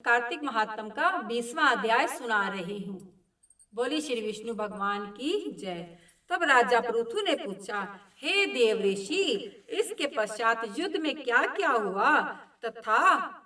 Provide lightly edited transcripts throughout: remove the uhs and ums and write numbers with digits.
कार्तिक महात्म का 20वां अध्याय सुना रही हूँ। बोली श्री विष्णु भगवान की जय। तब राजा पृथु ने पूछा, हे देव ऋषि, इसके पश्चात युद्ध में क्या क्या हुआ तथा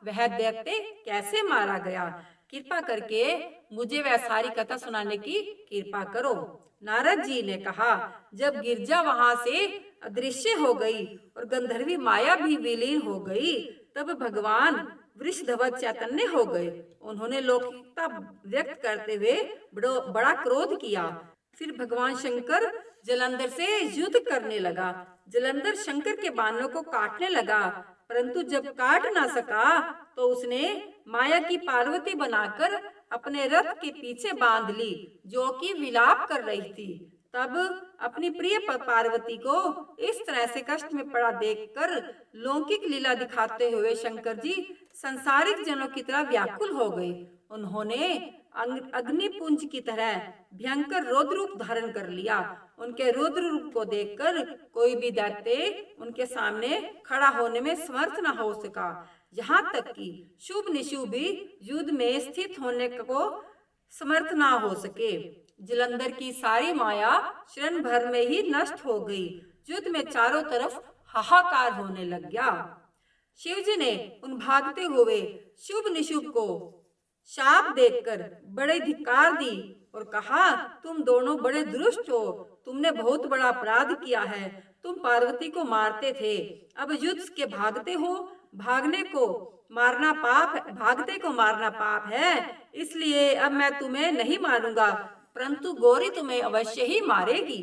वह दैत्य कैसे मारा गया? कृपा करके मुझे वह सारी कथा सुनाने की कृपा करो। नारद जी ने कहा, जब गिरजा वहां से अदृश्य हो गई और गंधर्वी माया भी विलीन हो गई, तब भगवान वृषध्वज चैतन्य हो गए। उन्होंने लौकिकता व्यक्त करते हुए बड़ा क्रोध किया। फिर भगवान शंकर जलंधर से युद्ध करने लगा। जलंधर शंकर के बाणों को काटने लगा, परंतु जब काट ना सका तो उसने माया की पार्वती बनाकर अपने रथ के पीछे बांध ली, जो कि विलाप कर रही थी। तब अपनी प्रिय पार्वती को इस तरह से कष्ट में पड़ा देखकर लौकिक लीला दिखाते हुए शंकर जी संसारिक जनों की तरह व्याकुल हो गए। उन्होंने अग्निपुंज की तरह भयंकर रौद्र रूप धारण कर लिया। उनके रौद्र रूप को देखकर कोई भी दैत्य उनके सामने खड़ा होने में समर्थ न हो सका। यहाँ तक कि शुभ निशुभ भी युद्ध में स्थित होने को समर्थ ना हो सके। जलंधर की सारी माया क्षण भर में ही नष्ट हो गई। युद्ध में चारों तरफ हाहाकार होने लग गया। शिवजी ने उन भागते हुए शुभ निशुभ को शाप देकर बड़े धिक्कार दी और कहा, तुम दोनों बड़े दुष्ट हो, तुमने बहुत बड़ा अपराध किया है। तुम पार्वती को मारते थे, अब युद्ध के भागते हो। भागते को मारना पाप है, इसलिए अब मैं तुम्हें नहीं मारूंगा, परंतु गौरी तुम्हें अवश्य ही मारेगी।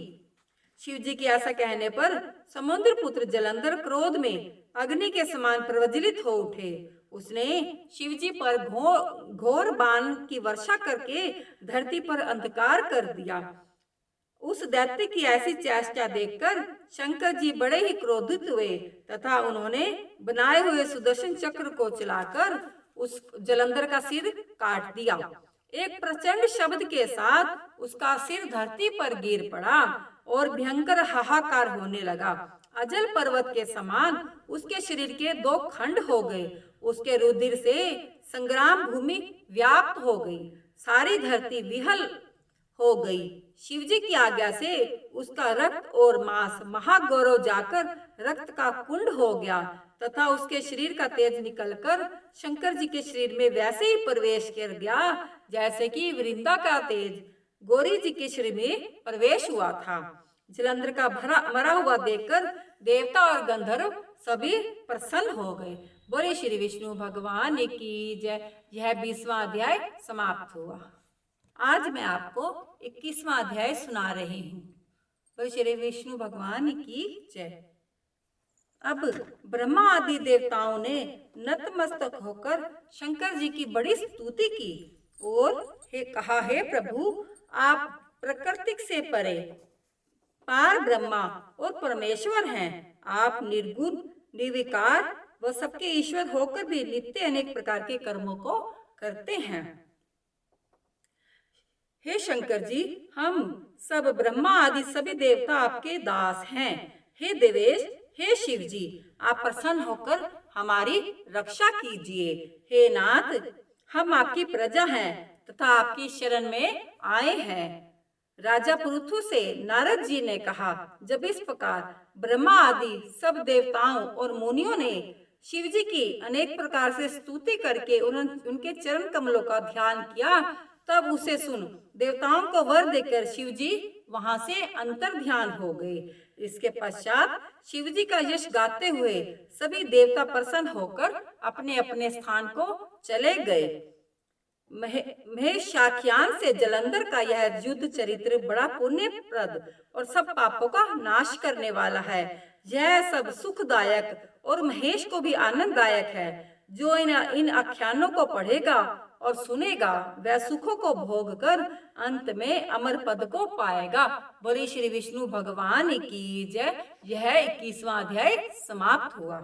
शिवजी के ऐसा कहने पर समुद्र पुत्र जलंधर क्रोध में अग्नि के समान प्रज्वलित हो उठे। उसने शिवजी पर घोर बाण की वर्षा करके धरती पर अंधकार कर दिया। उस दैत्य की ऐसी चेष्टा देखकर शंकर जी बड़े ही क्रोधित हुए तथा उन्होंने बनाए हुए सुदर्शन चक्र को चलाकर उस जलंधर का सिर काट दिया। एक प्रचंड शब्द के साथ उसका सिर धरती पर गिर पड़ा और भयंकर हाहाकार होने लगा। अजल पर्वत के समान उसके शरीर के 2 खंड हो गए। उसके रुधिर से संग्राम भूमि व्याप्त हो गई, सारी धरती विहल हो गई। शिवजी की आज्ञा से उसका रक्त और मांस महागौरव जाकर रक्त का कुंड हो गया तथा उसके शरीर का तेज निकलकर शंकर जी के शरीर में वैसे ही प्रवेश कर गया जैसे कि वृंदा का तेज गौरी जी के शरीर में प्रवेश हुआ था। जलंधर का मरा हुआ देखकर देवता और गंधर्व सभी प्रसन्न हो गए। बोले श्री विष्णु भगवान की जय। यह 20वां अध्याय समाप्त हुआ। आज मैं आपको 21वां अध्याय सुना रही हूँ। बोले श्री विष्णु भगवान की जय। अब ब्रह्मा आदि देवताओं ने नतमस्तक होकर शंकर जी की बड़ी स्तुति की और कहा, हे प्रभु, आप प्रकृति से परे पार ब्रह्मा और परमेश्वर हैं। आप निर्गुण निर्विकार व सबके ईश्वर होकर भी नित्य अनेक प्रकार के कर्मों को करते हैं। हे शंकर जी, हम सब ब्रह्मा आदि सभी देवता आपके दास हैं। हे देवेश, हे शिव जी, आप प्रसन्न होकर हमारी रक्षा कीजिए। हे नाथ, हम आपकी प्रजा हैं तथा आपकी शरण में आए हैं। राजा पृथु से नारद जी ने कहा, जब इस प्रकार ब्रह्मा आदि सब देवताओं और मुनियों ने शिव जी की अनेक प्रकार से स्तुति करके उनके चरण कमलों का ध्यान किया, तब उसे सुन देवताओं को वर देकर शिव जी वहां से अंतर ध्यान हो गए। इसके पश्चात शिव जी का यश गाते हुए सभी देवता प्रसन्न होकर अपने अपने स्थान को चले गए। महेशाख्यान से जलंधर का यह युद्ध चरित्र बड़ा पुण्यप्रद और सब पापों का नाश करने वाला है। यह सब सुखदायक और महेश को भी आनंददायक है। जो इन आख्यानों को पढ़ेगा और सुनेगा वह सुखों को भोग कर अंत में अमर पद को पाएगा। बोले श्री विष्णु भगवान की जय। यह 21वां अध्याय समाप्त हुआ।